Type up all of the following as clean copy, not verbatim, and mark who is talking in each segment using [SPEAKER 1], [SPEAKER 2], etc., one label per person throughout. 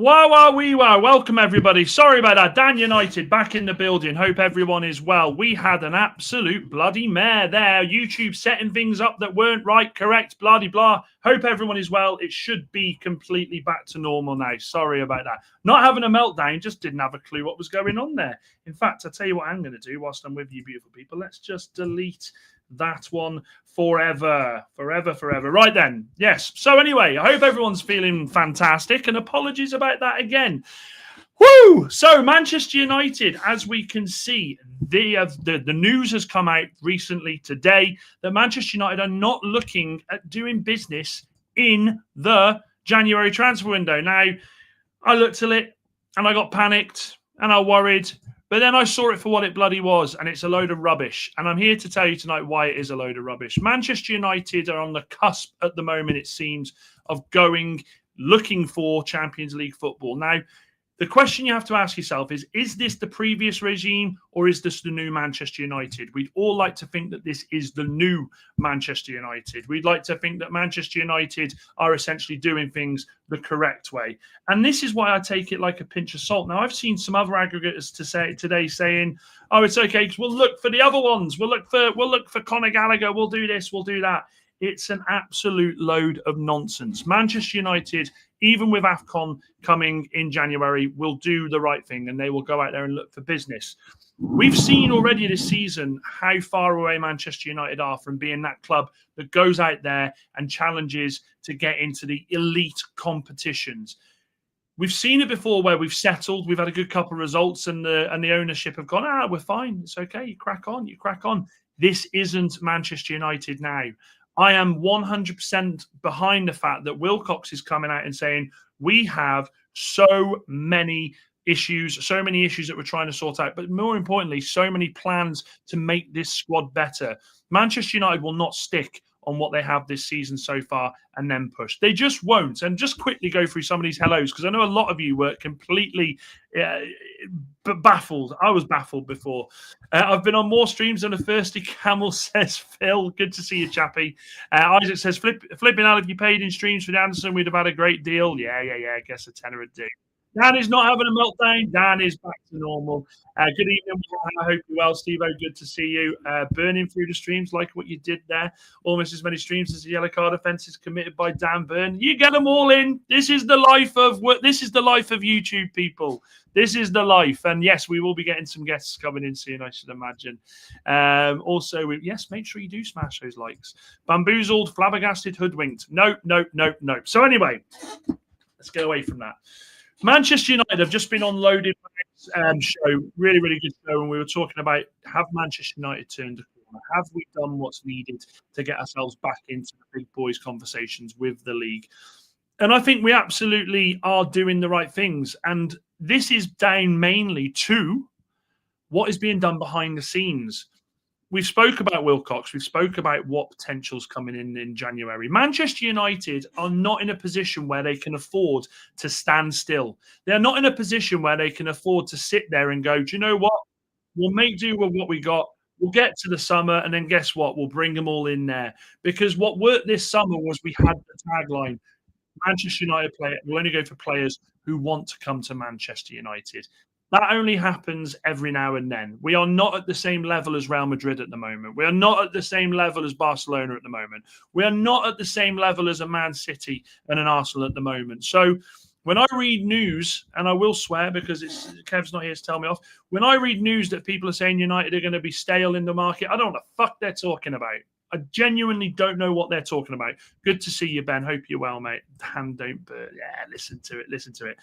[SPEAKER 1] Welcome, everybody. Sorry about that. Dan United back in the building. Hope everyone is well. We had an absolute bloody mare there. YouTube setting things up that weren't right, correct, bloody blah. Hope everyone is well. It should be completely back to normal now. Sorry about that. Not having a meltdown, just didn't have a clue what was going on there. In fact, I'll tell you what I'm going to do whilst I'm with you, beautiful people. Let's just delete that one forever. Right then. Yes. So anyway, I hope everyone's feeling fantastic, and apologies about that again. Woo! So Manchester United, as we can see, the news has come out recently today that Manchester United are not looking at doing business in the January transfer window. Now, I looked at it and I got panicked and I worried. But then I saw it for what it bloody was, and it's a load of rubbish. And I'm here to tell you tonight why it is a load of rubbish. Manchester United are on the cusp at the moment, it seems, of looking for Champions League football. Now, the question you have to ask yourself is this the previous regime or is this the new Manchester United? We'd all like to think that this is the new Manchester United. We'd like to think that Manchester United are essentially doing things the correct way. And this is why I take it like a pinch of salt. Now, I've seen some other aggregators today saying, oh, it's okay, because we'll look for the other ones. We'll look for Conor Gallagher. We'll do this. We'll do that. It's an absolute load of nonsense. Manchester United, even with AFCON coming in January, will do the right thing and they will go out there and look for business. We've seen already this season how far away Manchester United are from being that club that goes out there and challenges to get into the elite competitions. We've seen it before where we've settled, we've had a good couple of results and the ownership have gone, we're fine, it's okay, you crack on. This isn't Manchester United now. I am 100% behind the fact that Wilcox is coming out and saying we have so many issues that we're trying to sort out, but more importantly, so many plans to make this squad better. Manchester United will not stick on what they have this season so far and then push. They just won't. And just quickly go through some of these hellos, because I know a lot of you were completely baffled. I was baffled before. I've been on more streams than a thirsty camel, says Phil. Good to see you, chappy. Isaac says, flipping out, if you paid in streams for Anderson, we'd have had a great deal. Yeah. I guess a tenner would do. Dan is not having a meltdown. Dan is back to normal. Good evening. I hope you're well, Steve-O. Good to see you. Burning through the streams, like what you did there. Almost as many streams as the yellow card offences committed by Dan Byrne. You get them all in. This is the life of YouTube, people. This is the life. And yes, we will be getting some guests coming in soon, I should imagine. Also, yes, make sure you do smash those likes. Bamboozled, flabbergasted, hoodwinked. No. So anyway, let's get away from that. Manchester United have just been unloaded show. Really good show. And we were talking about, have Manchester United turned a corner? Have we done what's needed to get ourselves back into the big boys conversations with the league? And I think we absolutely are doing the right things. And this is down mainly to what is being done behind the scenes. We've spoke about Wilcox. We've spoke about what potential's coming in January. Manchester United are not in a position where they can afford to stand still. They're not in a position where they can afford to sit there and go, do you know what? We'll make do with what we got. We'll get to the summer, and then guess what? We'll bring them all in there. Because what worked this summer was we had the tagline, Manchester United player will only go for players who want to come to Manchester United. That only happens every now and then. We are not at the same level as Real Madrid at the moment. We are not at the same level as Barcelona at the moment. We are not at the same level as a Man City and an Arsenal at the moment. So when I read news, and I will swear because Kev's not here to tell me off, when I read news that people are saying United are going to be stale in the market, I don't know what the fuck they're talking about. I genuinely don't know what they're talking about. Good to see you, Ben. Hope you're well, mate. Dan, don't burn. Yeah, listen to it.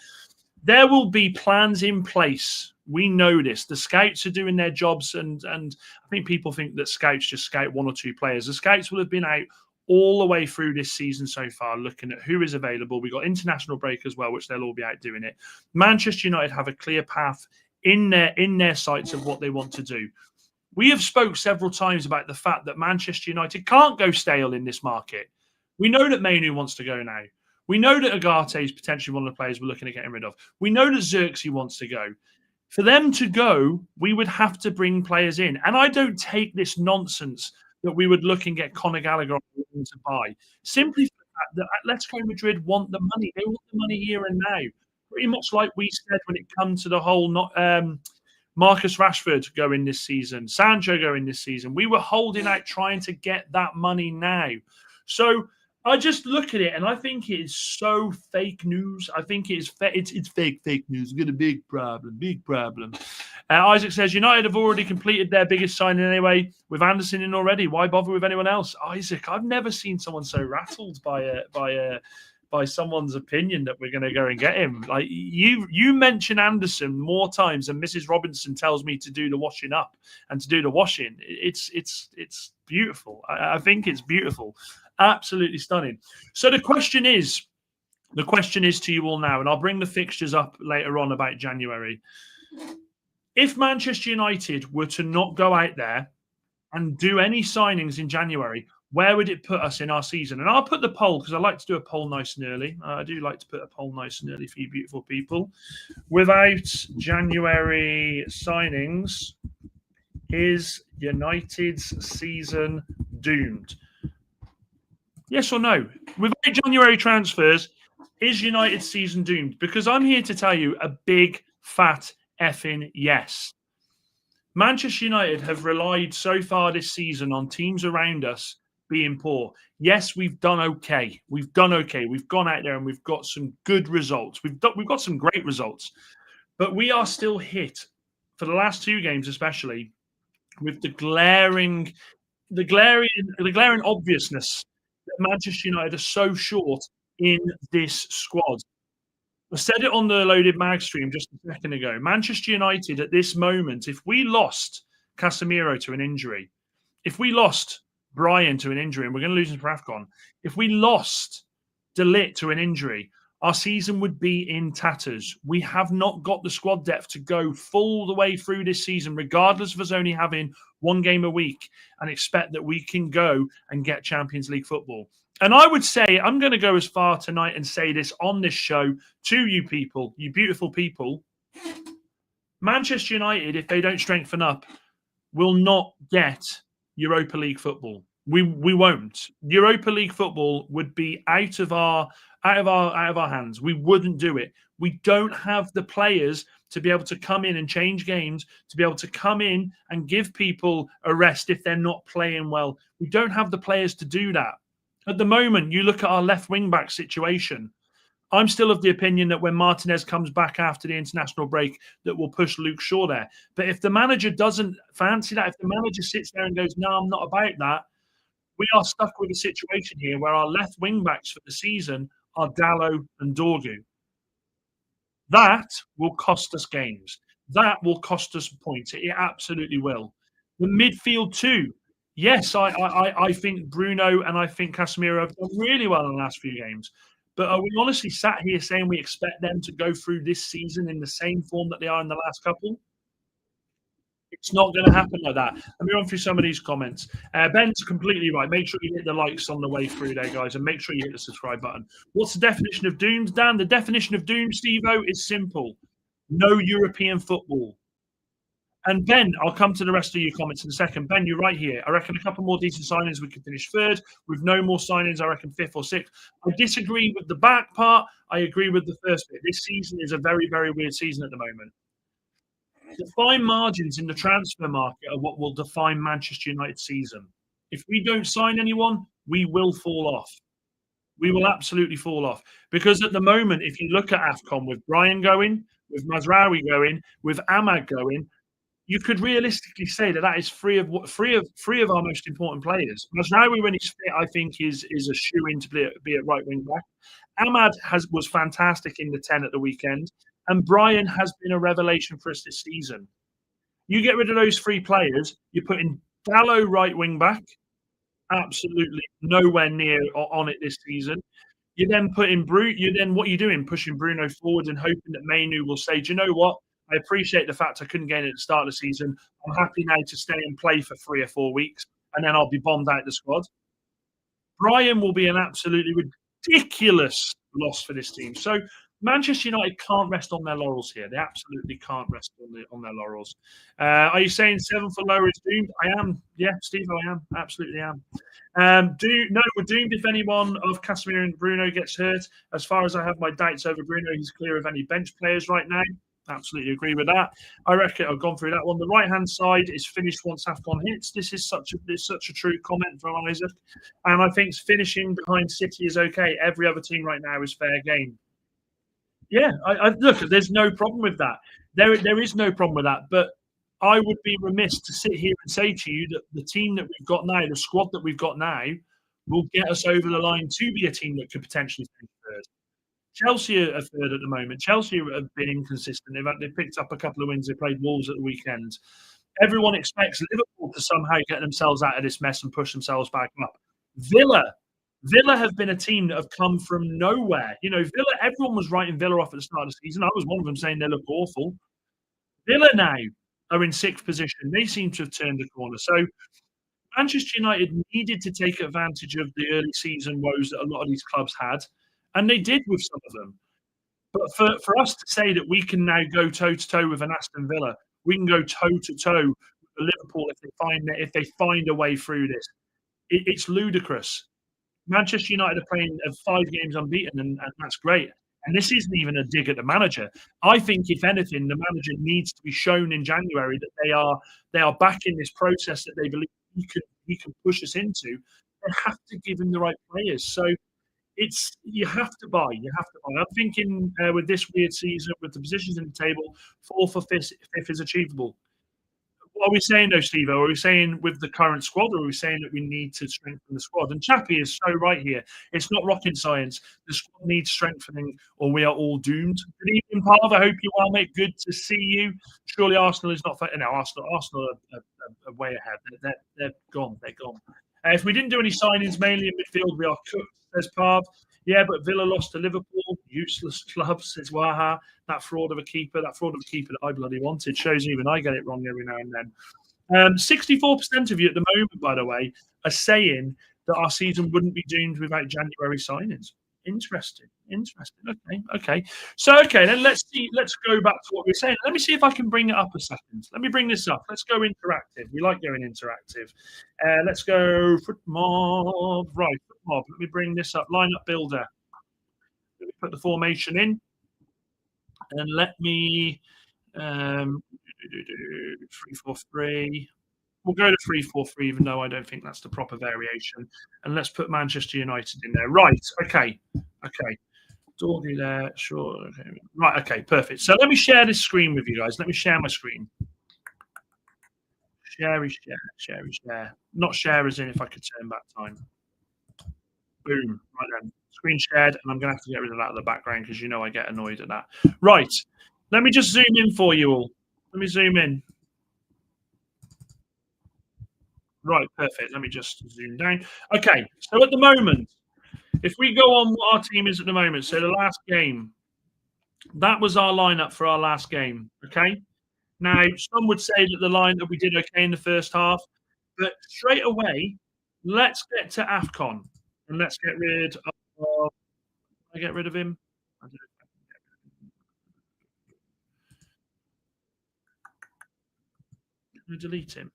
[SPEAKER 1] There will be plans in place. We know this. The scouts are doing their jobs, and I think people think that scouts just scout one or two players. The scouts will have been out all the way through this season so far, looking at who is available. We've got international break as well, which they'll all be out doing it. Manchester United have a clear path in their sights of what they want to do. We have spoke several times about the fact that Manchester United can't go stale in this market. We know that Mainu wants to go now. We know that Agate is potentially one of the players we're looking at getting rid of. We know that Xerxes wants to go. For them to go, we would have to bring players in. And I don't take this nonsense that we would look and get Conor Gallagher to buy. Simply for the fact that Atletico Madrid want the money. They want the money here and now. pretty much like we said when it comes to the whole not Marcus Rashford going this season, Sancho going this season. We were holding out trying to get that money now. So I just look at it and I think it is so fake news. I think it's fake news. We've got a big problem, big problem. Isaac says United have already completed their biggest signing anyway with Anderson in already. Why bother with anyone else? Isaac, I've never seen someone so rattled by someone's opinion that we're going to go and get him. Like you mention Anderson more times than Mrs. Robinson tells me to do the washing up and to do the washing. It's beautiful. I think it's beautiful. Absolutely stunning. So the question is to you all now, and I'll bring the fixtures up later on about January. If Manchester United were to not go out there and do any signings in January, where would it put us in our season? And I'll put the poll because I like to do a poll nice and early. I do like to put a poll nice and early for you beautiful people. Without January signings, is United's season doomed? Yes or no? Without January transfers, is United's season doomed? Because I'm here to tell you a big, fat effing yes. Manchester United have relied so far this season on teams around us being poor. Yes, we've done okay. We've done okay. We've gone out there and we've got some good results. We've got some great results. But we are still hit, for the last two games especially, with the glaring obviousness that Manchester United are so short in this squad. I said it on the Loaded Mag stream just a second ago. Manchester United at this moment, if we lost Casemiro to an injury, if we lost Brian to an injury, and we're going to lose him for AFCON, if we lost De Ligt to an injury, our season would be in tatters. We have not got the squad depth to go full the way through this season, regardless of us only having one game a week, and expect that we can go and get Champions League football. And I would say, I'm going to go as far tonight and say this on this show to you people, you beautiful people. Manchester United, if they don't strengthen up, will not get Europa League football. We won't. Europa League football would be out of our hands. We wouldn't do it. We don't have the players to be able to come in and change games, to be able to come in and give people a rest if they're not playing well. We don't have the players to do that. At the moment, you look at our left wing-back situation. I'm still of the opinion that when Martinez comes back after the international break, that we'll push Luke Shaw there. But if the manager doesn't fancy that, if the manager sits there and goes, no, I'm not about that, we are stuck with a situation here where our left wing-backs for the season are Dalot and Dorgu. That will cost us games. That will cost us points. It absolutely will. The midfield too. Yes, I think Bruno and I think Casemiro have done really well in the last few games. But are we honestly sat here saying we expect them to go through this season in the same form that they are in the last couple? It's not going to happen like that. Let me run through some of these comments. Ben's completely right. Make sure you hit the likes on the way through there, guys, and make sure you hit the subscribe button. What's the definition of doomed, Dan? The definition of doom, Steve-O, is simple. No European football. And Ben, I'll come to the rest of your comments in a second. Ben, you're right here. I reckon a couple more decent signings, we could finish third. With no more signings, I reckon fifth or sixth. I disagree with the back part. I agree with the first bit. This season is a very, very weird season at the moment. The fine margins in the transfer market are what will define Manchester United's season. If we don't sign anyone, we will fall off. We will absolutely fall off. Because at the moment, if you look at AFCON with Brian going, with Mazraoui going, with Ahmad going, you could realistically say that is three of our most important players. Mazraoui, when he's fit, I think is a shoe-in to be at right wing back. Ahmad was fantastic in the 10 at the weekend. And Brian has been a revelation for us this season. You get rid of those three players, you're putting Dalot right wing back, absolutely nowhere near on it this season. You then put in what are you doing? Pushing Bruno forward and hoping that Mainu will say, do you know what? I appreciate the fact I couldn't get it at the start of the season. I'm happy now to stay and play for 3 or 4 weeks, and then I'll be bombed out the squad. Brian will be an absolutely ridiculous loss for this team. So Manchester United can't rest on their laurels here. They absolutely can't rest on their laurels. Are you saying 7th or lower is doomed? I am. Yeah, Steve, I am. Absolutely am. We're doomed if anyone of Casemiro and Bruno gets hurt. As far as I have my doubts over Bruno, he's clear of any bench players right now. Absolutely agree with that. I reckon I've gone through that one. The right-hand side is finished once AFCON hits. This is such a true comment from Isaac. And I think finishing behind City is okay. Every other team right now is fair game. Yeah, look, there's no problem with that. There is no problem with that. But I would be remiss to sit here and say to you that the team that we've got now, the squad that we've got now, will get us over the line to be a team that could potentially finish third. Chelsea are third at the moment. Chelsea have been inconsistent. They've picked up a couple of wins. They played Wolves at the weekend. Everyone expects Liverpool to somehow get themselves out of this mess and push themselves back up. Villa have been a team that have come from nowhere. Villa, everyone was writing Villa off at the start of the season. I was one of them saying they look awful. Villa now are in 6th position. They seem to have turned the corner. So Manchester United needed to take advantage of the early season woes that a lot of these clubs had, and they did with some of them. But for us to say that we can now go toe-to-toe with an Aston Villa, we can go toe-to-toe with Liverpool if they find a way through this, it's ludicrous. Manchester United are playing 5 games unbeaten, and that's great. And this isn't even a dig at the manager. I think, if anything, the manager needs to be shown in January that they are back in this process that they believe he can push us into. They have to give him the right players. So you have to buy. I'm thinking with this weird season, with the positions in the table, 4th or 5th is achievable. What are we saying, though, Steve? Are we saying with the current squad, or are we saying that we need to strengthen the squad? And Chappie is so right here. It's not rocket science. The squad needs strengthening, or we are all doomed. Good evening, Parv. I hope you're well, mate. Good to see you. Surely Arsenal is not. No, Arsenal are way ahead. They're gone. They're gone. If we didn't do any signings, mainly in midfield, we are cooked, says Parv. Yeah, but Villa lost to Liverpool. Useless club, says Waha. That fraud of a keeper that I bloody wanted. Shows even I get it wrong every now and then. 64% of you at the moment, by the way, are saying that our season wouldn't be doomed without January signings. Interesting. Okay. So, then let's go back to what we were saying. Let me see if I can bring it up a second. Let me bring this up. Let's go interactive. We like going interactive. Let's go foot mob. Right, foot mob. Let me bring this up. Lineup builder. Let me put the formation in. And let me 3-4-3. We'll go to 3-4-3, even though I don't think that's the proper variation. And let's put Manchester United in there. Right. Okay. Dorgy there. Sure. Okay. Right. Okay. Perfect. So let me share this screen with you guys. Let me share my screen. Share. Not share as in if I could turn back time. Boom. Right then. Screen shared, and I'm going to have to get rid of that in the background because I get annoyed at that. Right. Let me just zoom in for you all. Let me zoom in. Right, perfect. Let me just zoom down. Okay, so at the moment, if we go on what our team is at the moment, so the last game, that was our lineup for our last game, okay? Now, some would say that the lineup we did okay in the first half, but straight away, let's get to AFCON, and let's get rid of... Can I get rid of him? I don't know. Can I delete him?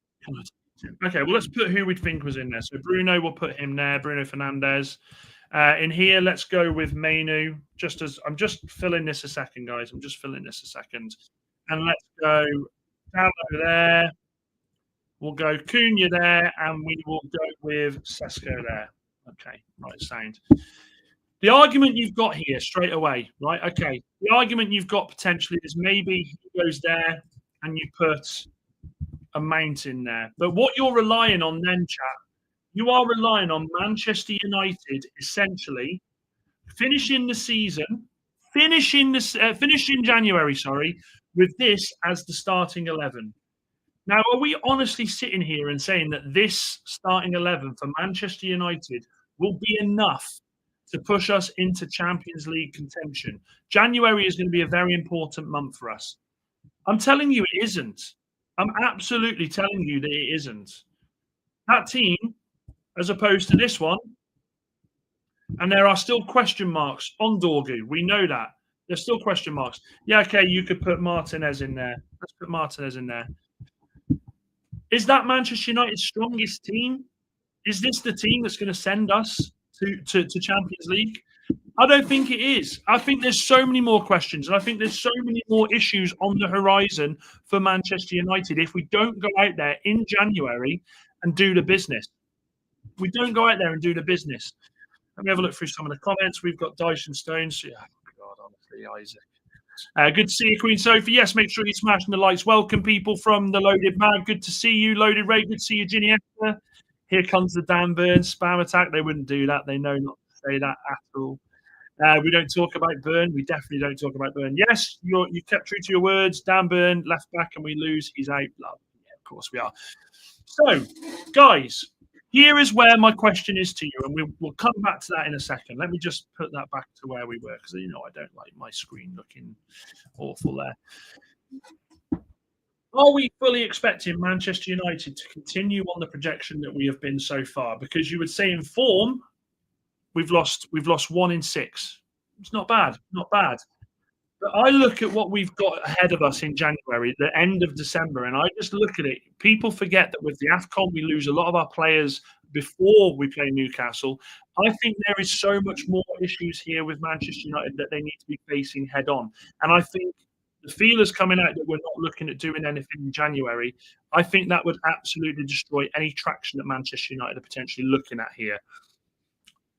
[SPEAKER 1] Okay, well, let's put who we think was in there. So Bruno, we'll put him there. Bruno Fernandes. In here, let's go with Mainu. I'm just filling this a second, guys. And let's go down over there. We'll go Cunha there, and we will go with Sesko there. Okay, right, sound. The argument you've got here straight away, right? Okay, the argument you've got potentially is maybe he goes there and you put a mountain there. But what you're relying on then, chat, you are relying on Manchester United essentially finishing January, with this as the starting 11. Now, are we honestly sitting here and saying that this starting 11 for Manchester United will be enough to push us into Champions League contention? January is going to be a very important month for us. I'm telling you it isn't. I'm absolutely telling you that it isn't. That team, as opposed to this one, and there are still question marks on Dorgu. We know that. There's still question marks. Yeah, okay, you could put Martinez in there. Let's put Martinez in there. Is that Manchester United's strongest team? Is this the team that's going to send us to Champions League? I don't think it is. I think there's so many more questions, and I think there's so many more issues on the horizon for Manchester United if we don't go out there in January and do the business. We don't go out there and do the business. Let me have a look through some of the comments. We've got Dyson Stones. Yeah, God, honestly, Isaac. Good to see you, Queen Sophie. Yes, make sure you're smashing the likes. Welcome, people from the Loaded Mag. Good to see you, Loaded Ray. Good to see you, Ginny Esther. Here comes the Dan Burns spam attack. They wouldn't do that. They know not to say that at all. We don't talk about Burn. We definitely don't talk about Burn. Yes, you kept true to your words. Dan Burn, left back, and we lose. He's out. Yeah, of course we are. So, guys, here is where my question is to you, and we'll come back to that in a second. Let me just put that back to where we were, because I don't like my screen looking awful there. Are we fully expecting Manchester United to continue on the projection that we have been so far? Because you would say in form, we've lost 1 in 6. It's not bad, not bad. But I look at what we've got ahead of us in January, the end of December, and I just look at it. People forget that with the AFCON, we lose a lot of our players before we play Newcastle. I think there is so much more issues here with Manchester United that they need to be facing head on. And I think the feelers coming out that we're not looking at doing anything in January, I think that would absolutely destroy any traction that Manchester United are potentially looking at here.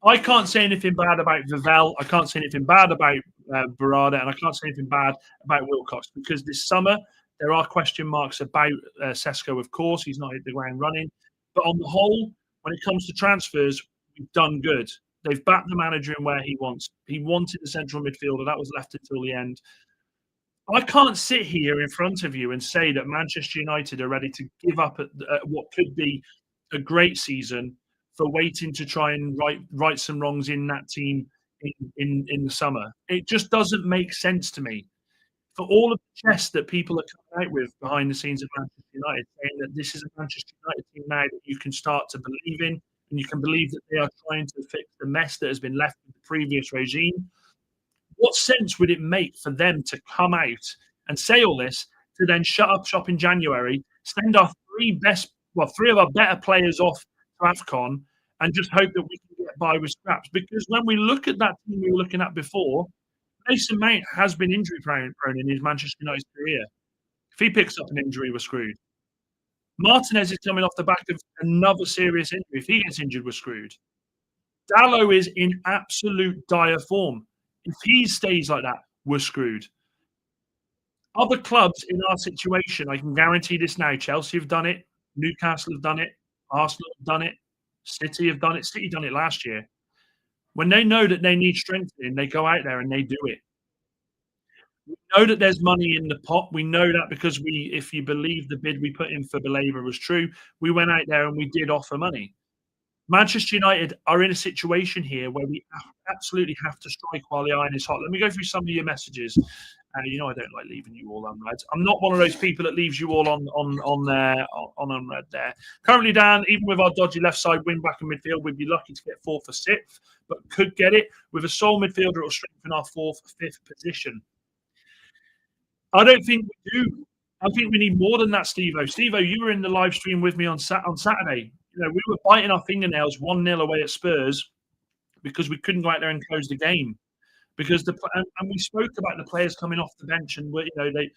[SPEAKER 1] I can't say anything bad about Vivell. I can't say anything bad about Barada, and I can't say anything bad about Wilcox, because this summer there are question marks about Sesko, of course. He's not hit the ground running. But on the whole, when it comes to transfers, we've done good. They've backed the manager in where he wants. He wanted the central midfielder. That was left until the end. I can't sit here in front of you and say that Manchester United are ready to give up at what could be a great season for waiting to try and right some wrongs in that team in the summer. It just doesn't make sense to me. For all of the chess that people are coming out with behind the scenes of Manchester United, saying that this is a Manchester United team now that you can start to believe in, and you can believe that they are trying to fix the mess that has been left with the previous regime, what sense would it make for them to come out and say all this, to then shut up shop in January, send our three of our better players off to AFCON, and just hope that we can get by with scraps? Because when we look at that team we were looking at before, Mason Mount has been injury prone in his Manchester United career. If he picks up an injury, we're screwed. Martinez is coming off the back of another serious injury. If he gets injured, we're screwed. Dalot is in absolute dire form. If he stays like that, we're screwed. Other clubs in our situation, I can guarantee this now. Chelsea have done it. Newcastle have done it. Arsenal have done it. City have done it. City done it last year. When they know that they need strengthening, they go out there and they do it. We know that there's money in the pot. We know that because if you believe the bid we put in for Belabor was true, we went out there and we did offer money. Manchester United are in a situation here where we absolutely have to strike while the iron is hot. Let me go through some of your messages. I don't like leaving you all unread. I'm not one of those people that leaves you all on unread there. Currently, Dan, even with our dodgy left side wing back and midfield, we'd be lucky to get 4th or 6th, but could get it. With a sole midfielder, it will strengthen our 4th or 5th position. I don't think we do. I think we need more than that, Steve-O. Steve-O, you were in the live stream with me on Saturday. We were biting our fingernails 1-0 away at Spurs because we couldn't go out there and close the game. Because and we spoke about the players coming off the bench and they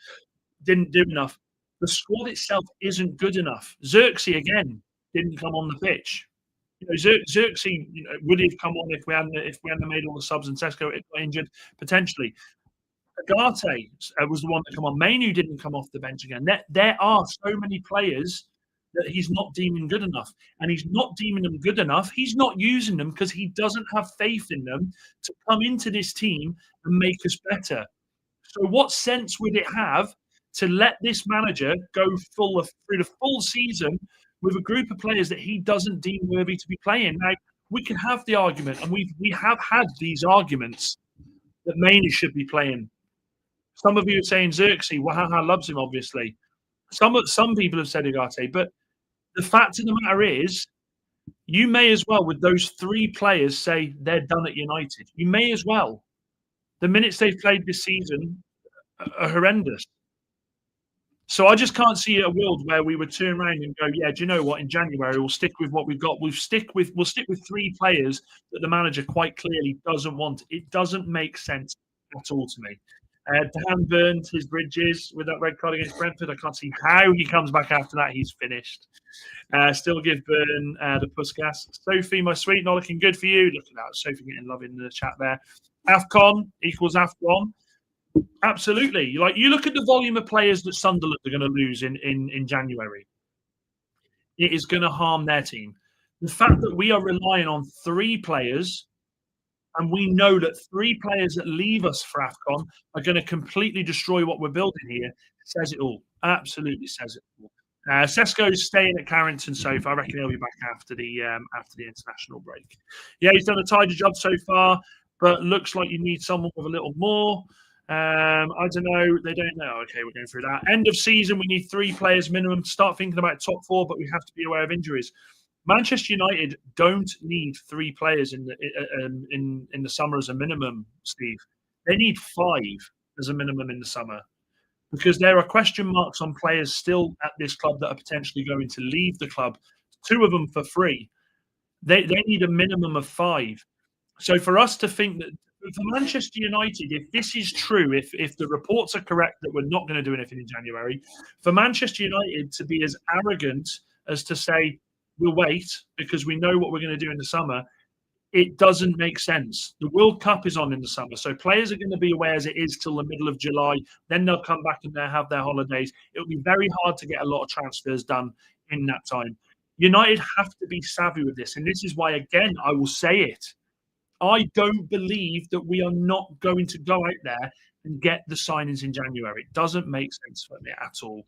[SPEAKER 1] didn't do enough. The squad itself isn't good enough. Xerxes again didn't come on the pitch. Xerxes would have come on if we hadn't made all the subs and Sesko got injured potentially. Agate was the one that come on. Mainu didn't come off the bench again. There are so many players that he's not deeming good enough. And he's not deeming them good enough. He's not using them because he doesn't have faith in them to come into this team and make us better. So what sense would it have to let this manager go through the full season with a group of players that he doesn't deem worthy to be playing? Now, we can have the argument, and we have had these arguments, that Mainu should be playing. Some of you are saying Xerxes, Wahaha loves him, obviously. Some people have said Agate, but the fact of the matter is, you may as well, with those 3 players, say they're done at United. You may as well. The minutes they've played this season are horrendous. So I just can't see a world where we would turn around and go, "Yeah, do you know what? In January, we'll stick with what we've got. We'll stick with 3 players that the manager quite clearly doesn't want." It doesn't make sense at all to me. Dan burned his bridges with that red card against Brentford. I can't see how he comes back after that. He's finished. Still give Burn the Puskas. Sophie, my sweet, not looking good for you. Look at that. Sophie getting love in the chat there. AFCON equals AFCON. Absolutely. Like, you look at the volume of players that Sunderland are going to lose in January. It is going to harm their team. The fact that we are relying on 3 players, and we know that 3 players that leave us for AFCON are going to completely destroy what we're building here, says it all. Absolutely says it all. Sesko's staying at Carrington so far. I reckon he'll be back after the international break. Yeah, he's done a tidy job so far, but looks like you need someone with a little more. I don't know. They don't know. Okay, we're going through that. End of season, we need 3 players minimum to start thinking about top 4, but we have to be aware of injuries. Manchester United don't need 3 players in the summer as a minimum, Steve. They need 5 as a minimum in the summer, because there are question marks on players still at this club that are potentially going to leave the club. 2 of them for free. They need a minimum of 5. So for us to think that, for Manchester United, if this is true, if the reports are correct that we're not going to do anything in January, for Manchester United to be as arrogant as to say, we'll wait because we know what we're going to do in the summer, it doesn't make sense. The World Cup is on in the summer, so players are going to be away as it is till the middle of July. Then they'll come back and they'll have their holidays. It'll be very hard to get a lot of transfers done in that time. United have to be savvy with this, and this is why, again, I will say it. I don't believe that we are not going to go out there and get the signings in January. It doesn't make sense for me at all.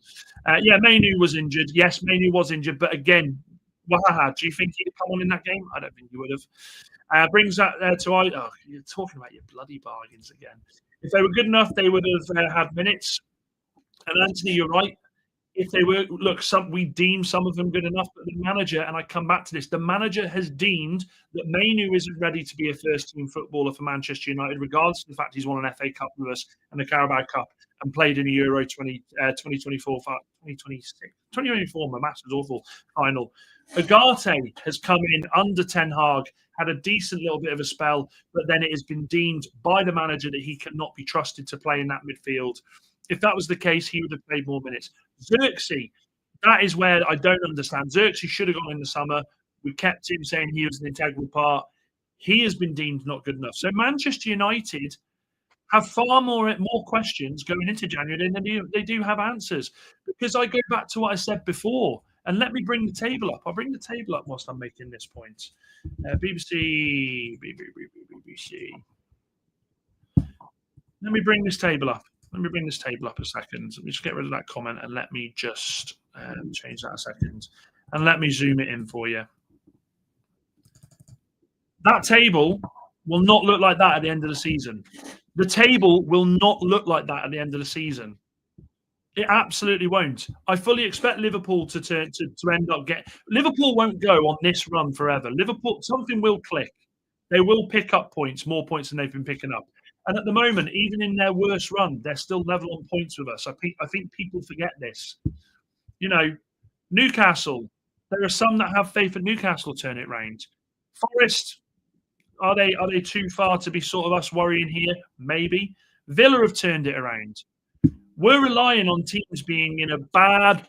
[SPEAKER 1] Yeah, Mainu was injured. Yes, Mainu was injured, but again, Wahaha, do you think he'd come on in that game? I don't think he would have. Brings that to oh, you're talking about your bloody bargains again. If they were good enough, they would have had minutes. And Anthony, you're right. If they were, look, we deem some of them good enough, but the manager, and I come back to this, the manager has deemed that Mainu isn't ready to be a first-team footballer for Manchester United, regardless of the fact he's won an FA Cup with us and the Carabao Cup and played in a Euro 2024, 2024, my maths was awful, final. Ugarte has come in under Ten Hag, had a decent little bit of a spell, but then it has been deemed by the manager that he cannot be trusted to play in that midfield. If that was the case, he would have played more minutes. Xerxes, that is where I don't understand. Xerxes should have gone in the summer. We kept him saying he was an integral part. He has been deemed not good enough. So Manchester United have far more questions going into January than they do have answers. Because I go back to what I said before, and let me bring the table up. I'll bring the table up whilst I'm making this point. BBC. Let me bring this table up. Let me bring this table up a second. Let me just get rid of that comment and let me just change that a second. And let me zoom it in for you. That table will not look like that at the end of the season. The table will not look like that at the end of the season. It absolutely won't. I fully expect Liverpool to end up Liverpool won't go on this run forever. Liverpool, something will click. They will pick up points, more points than they've been picking up. And at the moment, even in their worst run, they're still level on points with us. I think people forget this. You know, Newcastle, there are some that have faith that Newcastle turn it round. Forest, are they too far to be sort of us worrying here? Maybe. Villa have turned it around. We're relying on teams being in a bad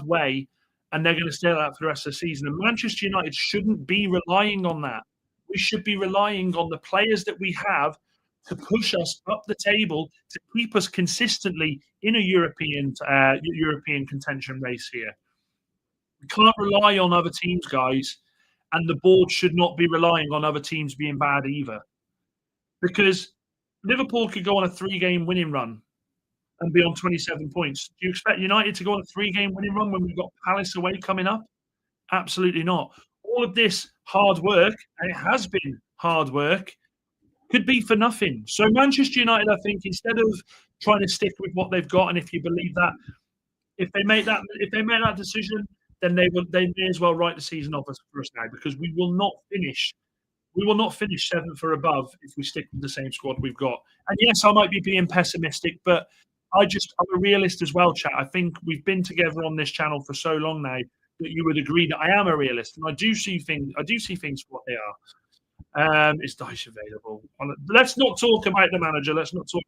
[SPEAKER 1] way, and they're going to stay like that for the rest of the season. And Manchester United shouldn't be relying on that. We should be relying on the players that we have to push us up the table, to keep us consistently in a European contention race here. We can't rely on other teams, guys, and the board should not be relying on other teams being bad either. Because Liverpool could go on a 3-game winning run and be on 27 points. Do you expect United to go on a 3-game winning run when we've got Palace away coming up? Absolutely not. All of this hard work, and it has been hard work, could be for nothing. So Manchester United, I think, instead of trying to stick with what they've got, and if you believe that, if they make that decision, then they may as well write the season off for us now, because we will not finish We will not finish 7th or above if we stick with the same squad we've got. And yes, I might be being pessimistic, but I'm a realist as well, chat. I think we've been together on this channel for so long now that you would agree that I am a realist, and I do see things for what they are. Is Dice available? Let's not talk about the manager. Let's not talk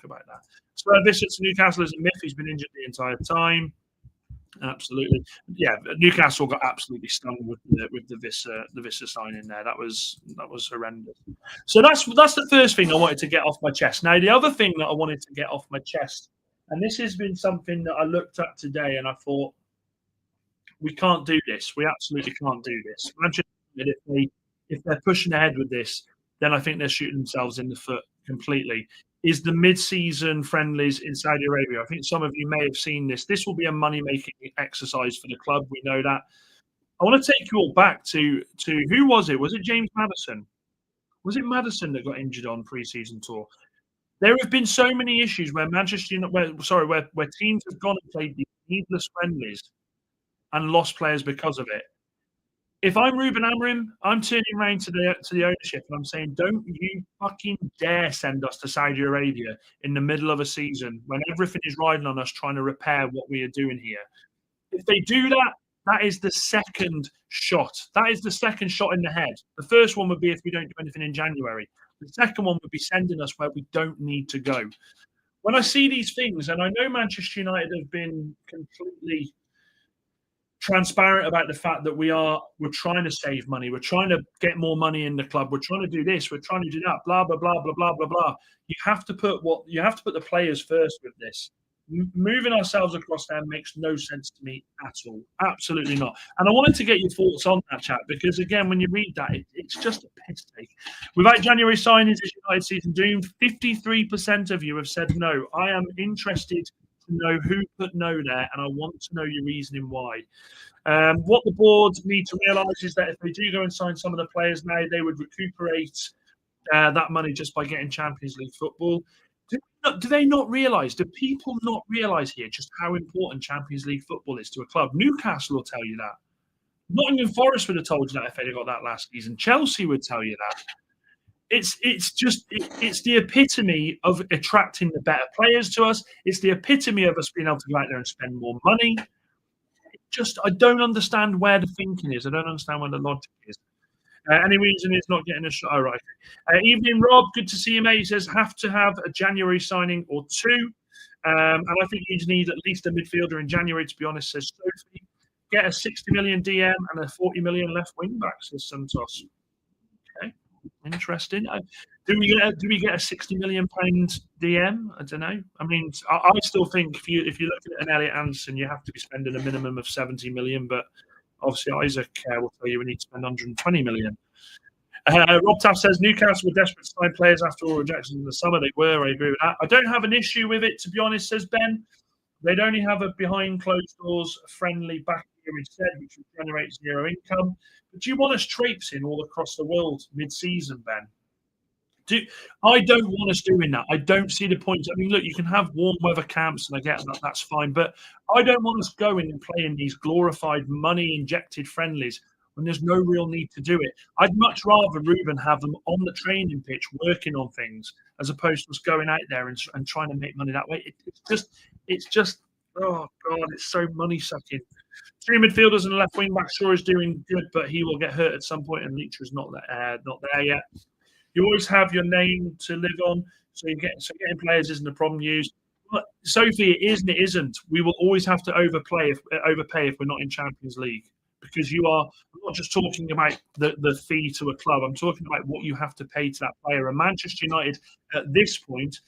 [SPEAKER 1] about that. So Visit's Newcastle is a myth. He's been injured the entire time. Absolutely, yeah. Newcastle got absolutely stung with the Vissa signing there. That was horrendous. So that's the first thing I wanted to get off my chest. Now the other thing that I wanted to get off my chest, and this has been something that I looked at today, and I thought we can't do this. We absolutely can't do this. If they're pushing ahead with this, then I think they're shooting themselves in the foot completely. Is the mid-season friendlies in Saudi Arabia. I think some of you may have seen this. This will be a money-making exercise for the club. We know that. I want to take you all back to who was it? Was it James Maddison? Was it Maddison that got injured on pre-season tour? There have been so many issues where where teams have gone and played these needless friendlies and lost players because of it. If I'm Rúben Amorim, I'm turning around to the ownership and I'm saying, don't you fucking dare send us to Saudi Arabia in the middle of a season when everything is riding on us trying to repair what we are doing here. If they do that, that is the second shot. That is the second shot in the head. The first one would be if we don't do anything in January. The second one would be sending us where we don't need to go. When I see these things, and I know Manchester United have been completely transparent about the fact that we're trying to save money, we're trying to get more money in the club, we're trying to do this, we're trying to do that, blah blah blah blah blah blah blah. You have to put the players first with this. Moving ourselves across there makes no sense to me at all. Absolutely not. And I wanted to get your thoughts on that, chat, because again, when you read that, it's just a piss take. Without January signings, is United season doomed? 53% of you have said no. I am interested to know who put no there, and I want to know your reasoning why. What the board need to realise is that if they do go and sign some of the players now, they would recuperate that money just by getting Champions League football. Do they not realise? Do people not realise here just how important Champions League football is to a club? Newcastle will tell you that. Nottingham Forest would have told you that if they'd got that last season. Chelsea would tell you that. It's the epitome of attracting the better players to us. It's the epitome of us being able to go out there and spend more money. I don't understand where the thinking is. I don't understand where the logic is. Any reason it's not getting a shot? Oh, right. Evening, Rob. Good to see you, mate. He says, have to have a January signing or two. And I think you need at least a midfielder in January, to be honest, says Sophie. Get a 60 million DM and a 40 million left wing back, says Santos. Okay. Interesting. Do we get a 60 million pound DM? I don't know. I mean, I still think if you look at an Elliot Anderson, you have to be spending a minimum of 70 million, but obviously Isaac will tell you we need to spend 120 million. Rob Taff says Newcastle were desperate to sign players after all rejections in the summer. They were. I agree with that. I don't have an issue with it, to be honest, says Ben. They'd only have a behind closed doors friendly back here instead, which would generate zero income. But do you want us traipsing all across the world mid-season, Ben? I don't want us doing that. I don't see the point. I mean, look, you can have warm weather camps, and I get that. That's fine. But I don't want us going and playing these glorified, money-injected friendlies when there's no real need to do it. I'd much rather Ruben have them on the training pitch working on things as opposed to us going out there and trying to make money that way. It's just, oh, God, it's so money-sucking. Three midfielders and a left wing-back sure is doing good, but he will get hurt at some point, and Leach is not there yet. You always have your name to live on, so getting players isn't a problem used. But Sophie, it is and it isn't. We will always have to overpay if we're not in Champions League, because I'm not just talking about the fee to a club. I'm talking about what you have to pay to that player. And Manchester United at this point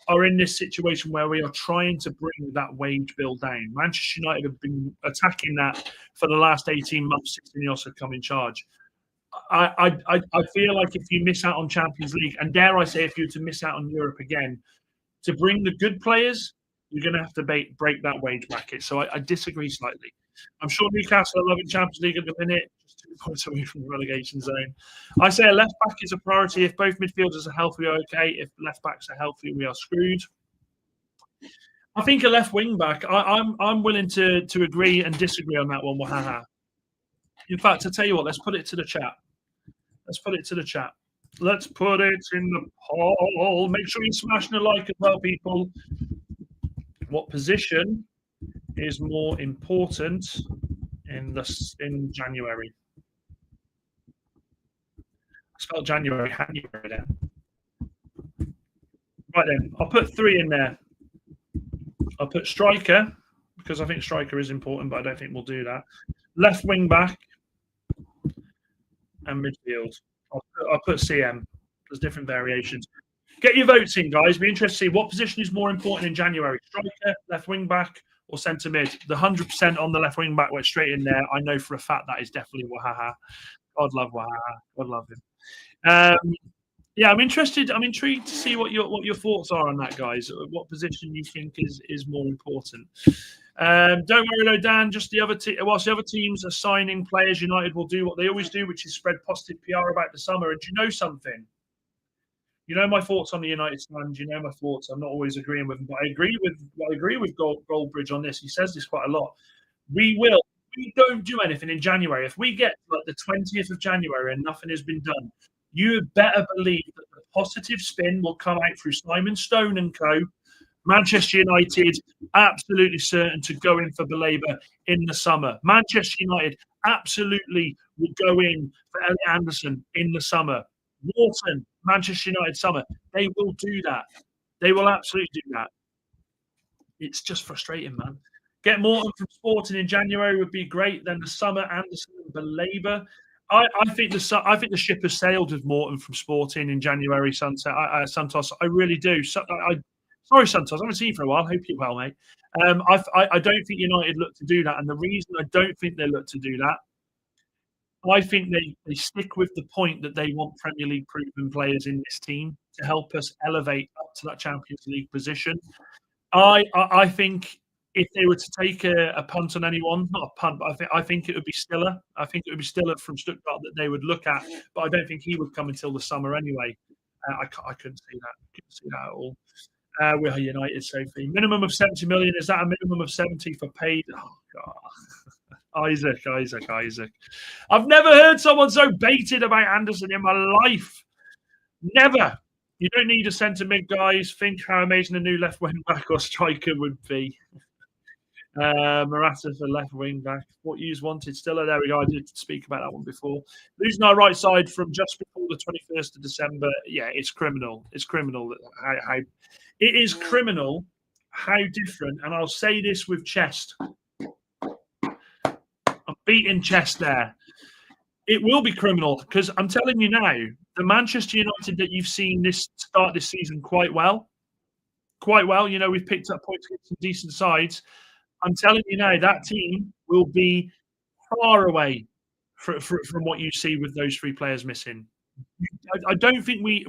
[SPEAKER 1] are in this situation where we are trying to bring that wage bill down. Manchester United have been attacking that for the last 18 months since INEOS have come in charge. I feel like if you miss out on Champions League, and dare I say, if you're to miss out on Europe again, to bring the good players, you're going to have to break that wage bracket. So I disagree slightly. I'm sure Newcastle are loving Champions League at the minute, just 2 points away from the relegation zone. I say a left back is a priority. If both midfielders are healthy, we're okay. If left backs are healthy, we are screwed. I think a left wing back. I'm willing to agree and disagree on that one. Wahaha. In fact, I tell you what, let's put it to the chat. Let's put it to the chat. Let's put it in the poll. Make sure you smash the like as well, people. What position is more important in January? I spelled January. January there. Right then, I'll put 3 in there. I'll put striker because I think striker is important, but I don't think we'll do that. Left wing back and midfield. I'll put CM. There's different variations. Get your votes in, guys. Be interested to see what position is more important in January: striker, left wing back, or centre mid. The 100% on the left wing back went straight in there. I know for a fact that is definitely Wahaha. God love Wahaha. God love him. Yeah, I'm interested. I'm intrigued to see what your thoughts are on that, guys. What position you think is more important? Don't worry though, Dan. Just whilst the other teams are signing players, United will do what they always do, which is spread positive PR about the summer. And do you know something? You know my thoughts on the United stand. You know my thoughts. I'm not always agreeing with them, but I agree with Goldbridge on this. He says this quite a lot. We don't do anything in January. If we get like the 20th of January and nothing has been done, you better believe that the positive spin will come out through Simon Stone and co. Manchester United absolutely certain to go in for Belabor in the summer. Manchester United absolutely will go in for Elliot Anderson in the summer. Wharton, Manchester United summer. They will do that. They will absolutely do that. It's just frustrating, man. Get Morton from Sporting in January would be great. Then the summer, Anderson and Belabor. I think the ship has sailed with Morton from Sporting in January, Santos. I really do. Sorry, Santos. I haven't seen you for a while. Hope you're well, mate. I don't think United look to do that. And the reason I don't think they look to do that, I think they stick with the point that they want Premier League proven players in this team to help us elevate up to that Champions League position. I think if they were to take a punt on anyone, not a punt, but I think it would be Stiller. I think it would be Stiller from Stuttgart that they would look at, but I don't think he would come until the summer anyway. I couldn't see that. Couldn't see that at all. We're United, Sophie. Minimum of 70 million. Is that a minimum of 70 for paid? Oh, God. Isaac. I've never heard someone so baited about Anderson in my life. Never. You don't need a centre mid, guys. Think how amazing a new left wing back or striker would be. Morata for left wing back. What you wanted, Stiller. There we go. I did speak about that one before. Losing our right side from just before the 21st of December. Yeah, it's criminal. It's criminal how it is criminal how different. And I'll say this with chest. I'm beating chest there. It will be criminal because I'm telling you now, the Manchester United that you've seen start this season quite well. You know, we've picked up points against some decent sides. I'm telling you now, that team will be far away from what you see with those 3 players missing. I don't think we.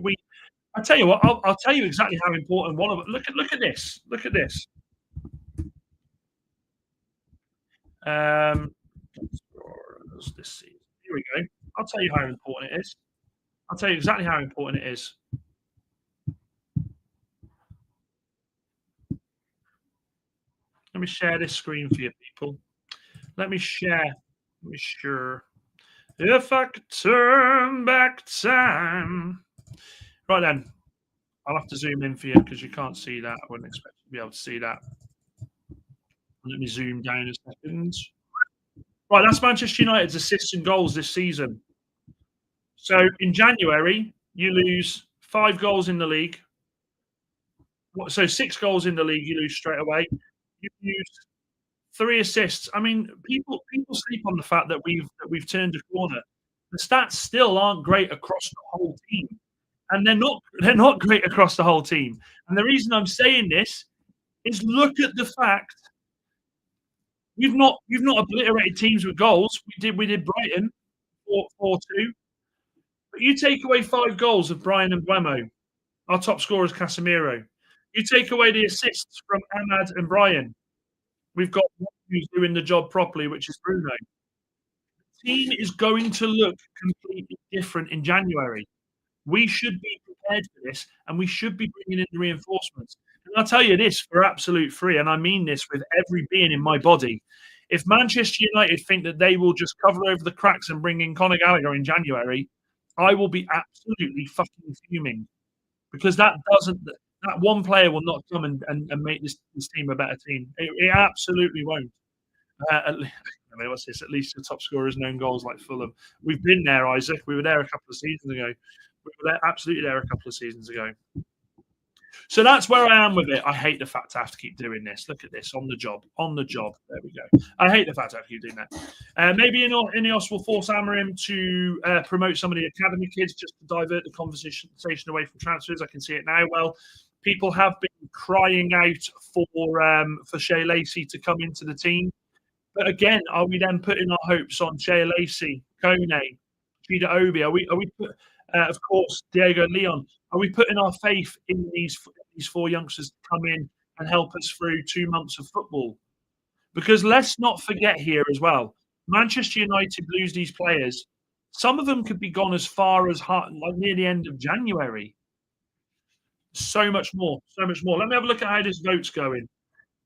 [SPEAKER 1] I tell you what, I'll tell you exactly how important one of them. Look at this. Look at this. This season. Here we go. I'll tell you how important it is. I'll tell you exactly how important it is. Let me share this screen for you, people. Let me share. If I could turn back time. Right then. I'll have to zoom in for you because you can't see that. I wouldn't expect you to be able to see that. Let me zoom down a second. Right, that's Manchester United's assists and goals this season. So in January, you lose 5 goals in the league. So 6 goals in the league, you lose straight away. You've used 3 assists. I mean, people sleep on the fact that we've turned a corner. The stats still aren't great across the whole team, and they're not great across the whole team. And the reason I'm saying this is look at the fact you've not obliterated teams with goals. We did Brighton 4-2, but you take away 5 goals of Brian and Mbeumo. Our top scorer is Casemiro. You take away the assists from Ahmad and Brian. We've got one who's doing the job properly, which is Bruno. The team is going to look completely different in January. We should be prepared for this, and we should be bringing in the reinforcements. And I'll tell you this for absolute free, and I mean this with every being in my body. If Manchester United think that they will just cover over the cracks and bring in Conor Gallagher in January, I will be absolutely fucking fuming because that one player will not come and make this team a better team. It absolutely won't. I mean, what's this? At least the top scorers known goals like Fulham. We've been there, Isaac. We were there a couple of seasons ago. We were there, absolutely there a couple of seasons ago. So that's where I am with it. I hate the fact I have to keep doing this. Look at this, on the job. There we go. I hate the fact I have to keep doing that. Maybe INEOS will force Amorim to promote some of the academy kids just to divert the conversation away from transfers. I can see it now. Well, people have been crying out for Shea Lacey to come into the team. But again, are we then putting our hopes on Shea Lacey, Kone, Chida Obi? Are we of course, Diego Leon? Are we putting our faith in these four youngsters to come in and help us through 2 months of football? Because let's not forget here as well, Manchester United lose these players. Some of them could be gone as far as like near the end of January. So much more. Let me have a look at how this vote's going.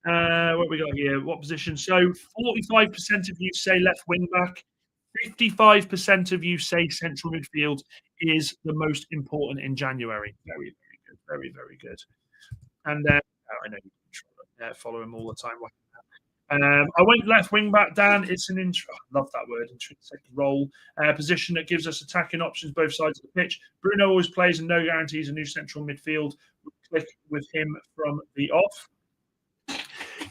[SPEAKER 1] What we got here? What position? So 45% of you say left wing back. 55% of you say central midfield is the most important in January. Very, very good. Very, very good. And I know you follow him all the time. I went left wing back, Dan. It's I love that word, intrinsic role. Position that gives us attacking options both sides of the pitch. Bruno always plays and no guarantees a new central midfield. We'll click with him from the off.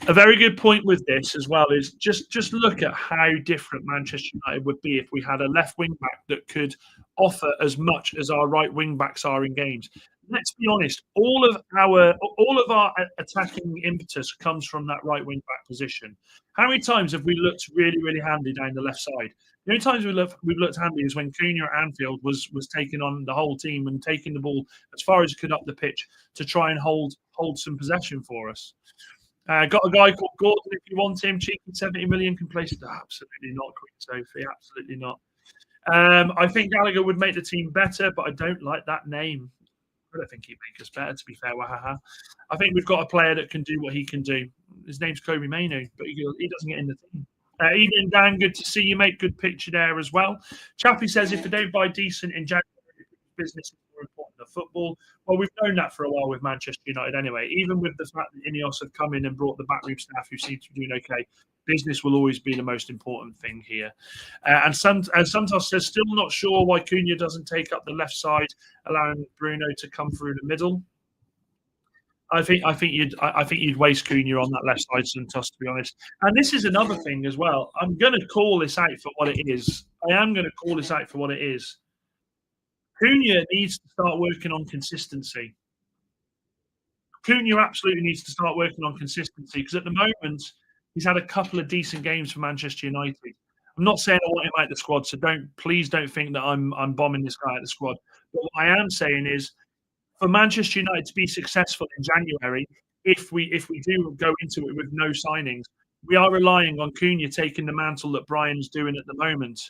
[SPEAKER 1] A very good point with this as well is just look at how different Manchester United would be if we had a left wing back that could offer as much as our right wing backs are in games. Let's be honest, all of our attacking impetus comes from that right wing back position. How many times have we looked really, really handy down the left side? The only times we've looked handy is when Cunha at Anfield was taking on the whole team and taking the ball as far as he could up the pitch to try and hold some possession for us. Got a guy called Gordon if you want him. Cheeky 70 million can place it. Absolutely not, Queen Sophie. Absolutely not. I think Gallagher would make the team better, but I don't like that name. I don't think he'd make us better, to be fair. Wahaha. I think we've got a player that can do what he can do. His name's Kobe Mainu, but he doesn't get in the team. Evening, Dan. Good to see you, mate. Good picture there as well. Chappie says if they don't buy decent in January, business is more important than football. Well, we've known that for a while with Manchester United anyway. Even with the fact that INEOS have come in and brought the backroom staff who seem to be doing okay, business will always be the most important thing here. And Santos says, still not sure why Cunha doesn't take up the left side, allowing Bruno to come through the middle. I think you'd waste Cunha on that left side, Santos, to be honest. And this is another thing as well. I'm going to call this out for what it is. I am going to call this out for what it is. Cunha needs to start working on consistency. Cunha absolutely needs to start working on consistency because at the moment he's had a couple of decent games for Manchester United. I'm not saying I want him out of the squad, so please don't think that I'm bombing this guy out of the squad. But what I am saying is, for Manchester United to be successful in January, if we do go into it with no signings, we are relying on Cunha taking the mantle that Brian's doing at the moment.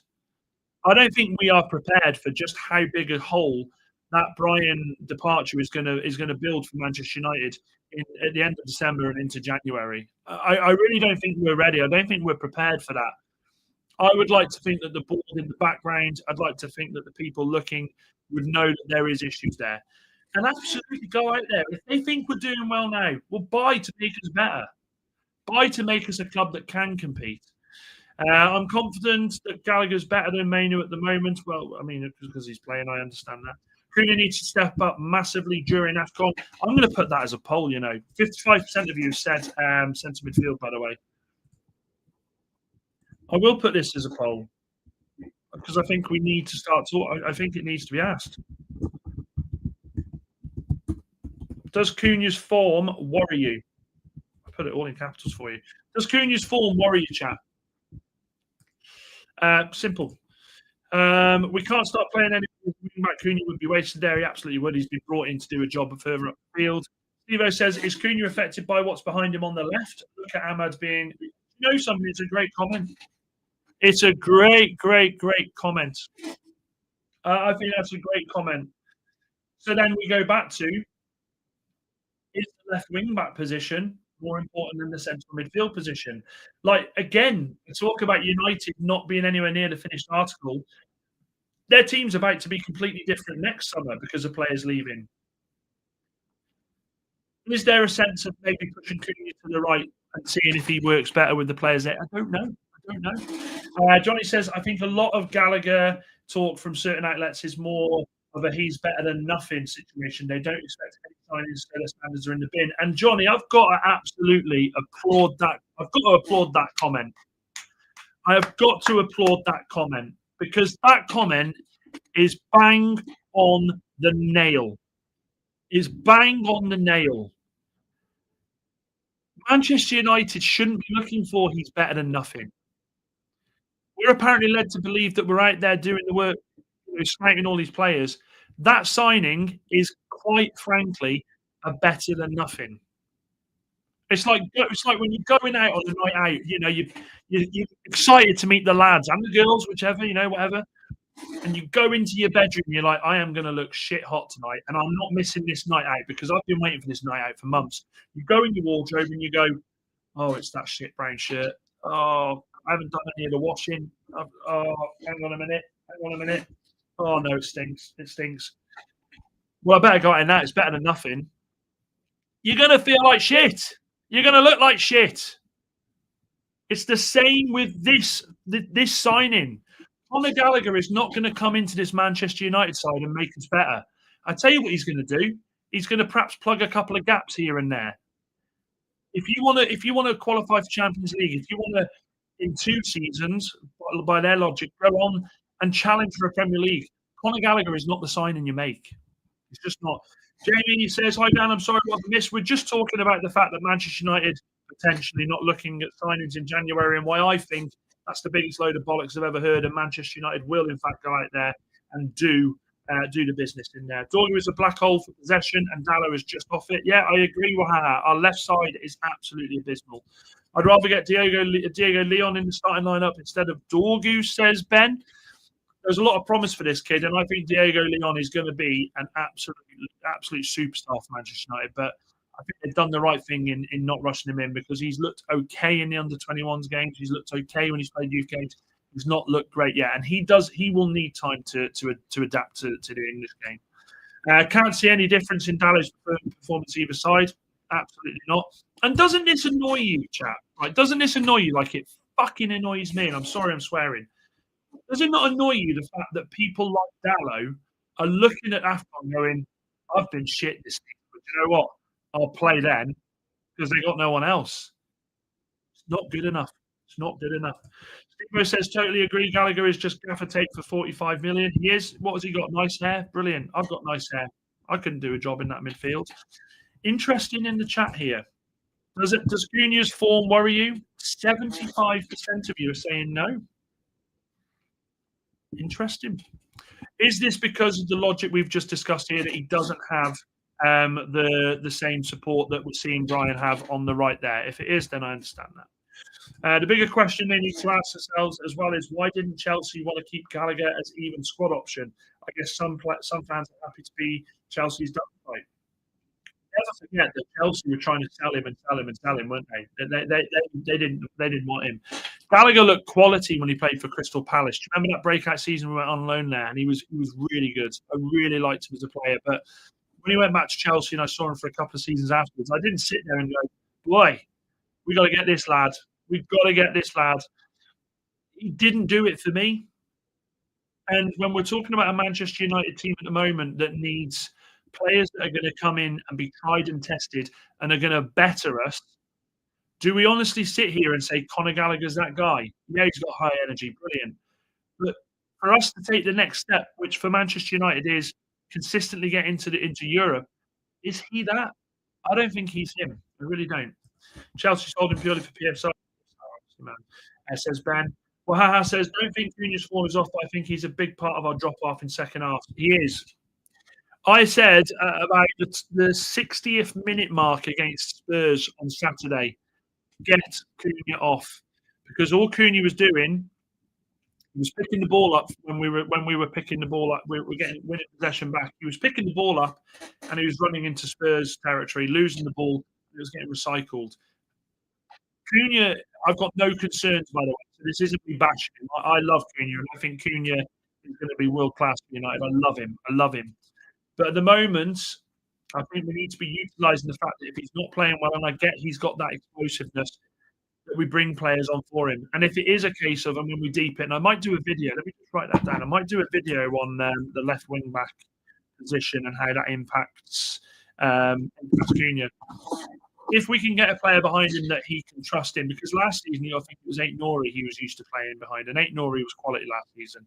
[SPEAKER 1] I don't think we are prepared for just how big a hole that Brian departure is going to build for Manchester United at the end of December and into January. I really don't think we're ready. I don't think we're prepared for that. I would like to think that the board in the background, I'd like to think that the people looking would know that there is issues there. And absolutely go out there. If they think we're doing well now, we'll buy to make us better. Buy to make us a club that can compete. I'm confident that Gallagher's better than Mainu at the moment. Well, I mean, because he's playing, I understand that. Cunha needs to step up massively during AFCON. I'm going to put that as a poll, 55% of you said centre midfield, by the way. I will put this as a poll because I think we need to start talking. I think it needs to be asked. Does Cunha's form worry you? I put it all in capitals for you. Does Cunha's form worry you, chat? Simple. We can't start playing any. Matt Cunha would be wasted there. He absolutely would. He's been brought in to do a job further up the field. Stevo says, is Cunha affected by what's behind him on the left? Look at Ahmad being... something. It's a great comment. It's a great comment. I think that's a great comment. So then we go back to, is the left wing back position more important than the central midfield position? Like, again, talk about United not being anywhere near the finished article. Their team's about to be completely different next summer because of players leaving. Is there a sense of maybe pushing Cunha to the right and seeing if he works better with the players there? I don't know. I don't know. Johnny says, I think a lot of Gallagher talk from certain outlets is more of a he's better than nothing situation. They don't expect any signings, so their standards are in the bin. And Johnny, I've got to absolutely applaud that. I've got to applaud that comment. I have got to applaud that comment because that comment is bang on the nail. Is bang on the nail. Manchester United shouldn't be looking for he's better than nothing. We're apparently led to believe that we're out there doing the work, scouting all these players. That signing is quite frankly a better than nothing. It's like when you're going out on a night out, you're excited to meet the lads and the girls, whichever, whatever. And you go into your bedroom, you're like, I am going to look shit hot tonight, and I'm not missing this night out because I've been waiting for this night out for months. You go in your wardrobe and you go, oh, it's that shit brown shirt. Oh, I haven't done any of the washing. Oh, hang on a minute. Oh, no, it stinks. It stinks. Well, I better go out in that. It's better than nothing. You're going to feel like shit. You're going to look like shit. It's the same with this signing. Conor Gallagher is not going to come into this Manchester United side and make us better. I tell you what he's going to do. He's going to perhaps plug a couple of gaps here and there. If you want to qualify for Champions League, if you want to, in 2 seasons, by their logic, go on and challenge for a Premier League, Conor Gallagher is not the signing you make. It's just not. Jamie says, hi, Dan, I'm sorry what I missed. We're just talking about the fact that Manchester United potentially not looking at signings in January and why I think that's the biggest load of bollocks I've ever heard, and Manchester United will, in fact, go out there and do the business in there. Dorgu is a black hole for possession, and Dallo is just off it. Yeah, I agree with Hannah. Our left side is absolutely abysmal. I'd rather get Diego Leon in the starting lineup instead of Dorgu, says Ben. There's a lot of promise for this kid, and I think Diego Leon is going to be an absolute superstar for Manchester United. But I think they've done the right thing in not rushing him in because he's looked okay in the under-21s games. He's looked okay when he's played youth games. He's not looked great yet, and he will need time to adapt to the English game. Can't see any difference in Dallo's performance either side. Absolutely not. And doesn't this annoy you, chap? Right? Doesn't this annoy you like it fucking annoys me? And I'm sorry I'm swearing. Does it not annoy you the fact that people like Dallo are looking at AFCON going, I've been shit this season, but you know what? I'll play then because they got no one else. It's not good enough. It's not good enough. Steve says, totally agree. Gallagher is just gaffer tape for 45 million. He is. What has he got? Nice hair. Brilliant. I've got nice hair. I couldn't do a job in that midfield. Interesting in the chat here. Does Cunha's form worry you? 75% of you are saying no. Interesting. Is this because of the logic we've just discussed here that he doesn't have the same support that we're seeing Brian have on the right there? If it is, then I understand that. The bigger question they need to ask themselves as well is why didn't Chelsea want to keep Gallagher as even squad option? I guess some fans are happy to be Chelsea's done fight. Never forget that Chelsea were trying to sell him, weren't they? They didn't want him. Gallagher looked quality when he played for Crystal Palace. Do you remember that breakout season we went on loan there? And he was really good. I really liked him as a player. But when he went back to Chelsea and I saw him for a couple of seasons afterwards, I didn't sit there and go, boy, we got to get this lad. We've got to get this lad. He didn't do it for me. And when we're talking about a Manchester United team at the moment that needs players that are going to come in and be tried and tested and are going to better us, do we honestly sit here and say Conor Gallagher's that guy? Yeah, he's got high energy, brilliant. But for us to take the next step, which for Manchester United is consistently get into Europe, is he that? I don't think he's him. I really don't. Chelsea sold him purely for PFC. Says Ben. Well, Haha says, don't think Cunha's form is off, but I think he's a big part of our drop-off in second half. He is. I said about the 60th minute mark against Spurs on Saturday, get Cunha off. Because all Cunha was doing, he was picking the ball up when we were picking the ball up. We were winning possession back. He was picking the ball up and he was running into Spurs territory, losing the ball. It was getting recycled. Cunha, I've got no concerns, by the way. So this isn't me bashing him. I love Cunha, and I think Cunha is going going to be world class for United. I love him. I love him. But at the moment, I think we need to be utilising the fact that if he's not playing well, and I get he's got that explosiveness, that we bring players on for him. And if it is a case of, and when we deep it, and I might do a video, let me just write that down. I might do a video on the left wing back position and how that impacts Junior. If we can get a player behind him that he can trust in, because last season, I think it was Aït-Nouri he was used to playing behind, and Aït-Nouri was quality last season.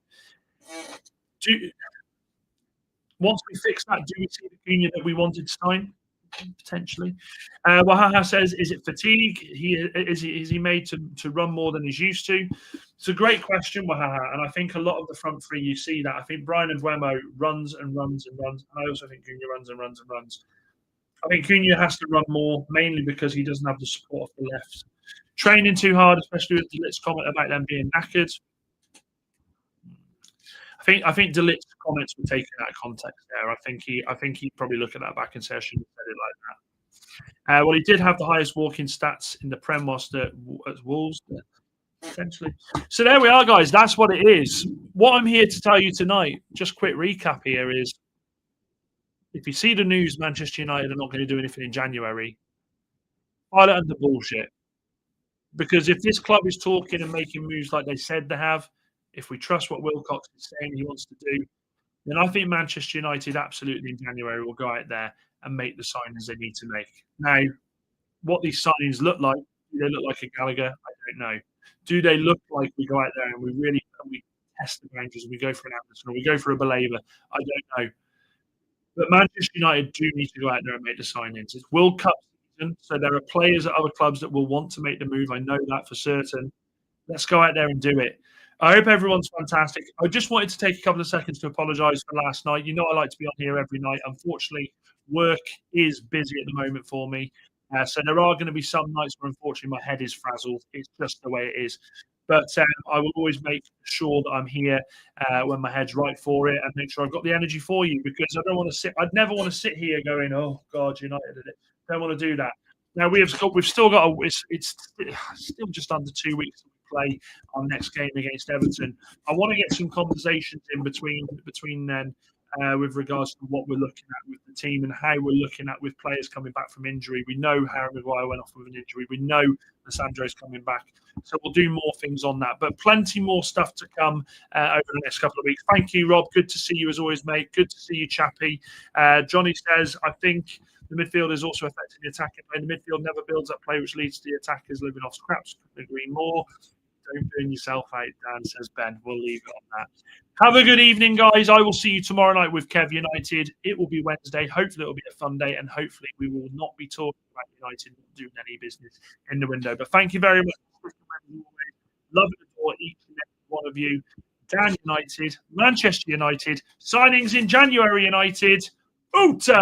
[SPEAKER 1] Once we fix that, do we see the Junior that we wanted to sign? Potentially. Wahaha says, is it fatigue? Is he made to run more than he's used to? It's a great question, Wahaha, and I think a lot of the front three, you see that. I think Brian and Mbeumo runs and runs and runs, and I also think Junior runs and runs and runs. I think Junior has to run more, mainly because he doesn't have the support of the left. Training too hard, especially with Delit's comment about them being knackered. I think Delit's comments were taken out of context there. I think he'd probably look at that back and say I shouldn't have said it like that. Well, he did have the highest walking stats in the Prem whilst at Wolves, essentially. So there we are, guys. That's what it is. What I'm here to tell you tonight, just quick recap here, is if you see the news Manchester United are not going to do anything in January, file it under bullshit. Because if this club is talking and making moves like they said they have, if we trust what Wilcox is saying he wants to do, then I think Manchester United absolutely in January will go out there and make the signings they need to make. Now, what these signings look like, do they look like a Gallagher? I don't know. Do they look like we go out there and we test the boundaries and we go for an Anderson or we go for a Baleba? I don't know. But Manchester United do need to go out there and make the signings. It's World Cup season, so there are players at other clubs that will want to make the move. I know that for certain. Let's go out there and do it. I hope everyone's fantastic. I just wanted to take a couple of seconds to apologise for last night. You know I like to be on here every night. Unfortunately, work is busy at the moment for me. So there are going to be some nights where, unfortunately, my head is frazzled. It's just the way it is. But I will always make sure that I'm here when my head's right for it and make sure I've got the energy for you, because I don't want to sit. I'd never want to sit here going, "Oh God, United did it." Don't want to do that. Now we've still got it's still just under 2 weeks to play our next game against Everton. I want to get some conversations in between then with regards to what we're looking at with the team and how we're looking at with players coming back from injury. We know Harry Maguire went off with an injury. We know Lissandro's coming back. So we'll do more things on that. But plenty more stuff to come over the next couple of weeks. Thank you, Rob. Good to see you as always, mate. Good to see you, Chappie. Johnny says, I think the midfield is also affecting the attacking play. The midfield never builds up play, which leads to the attackers living off scraps. Couldn't agree more. Don't burn yourself out, Dan, says Ben. We'll leave it on that. Have a good evening, guys. I will see you tomorrow night with Kev United. It will be Wednesday. Hopefully, it will be a fun day, and hopefully, we will not be talking about United not doing any business in the window. But thank you very much. Love and adore each and every one of you. Dan United, Manchester United, signings in January United. Uta!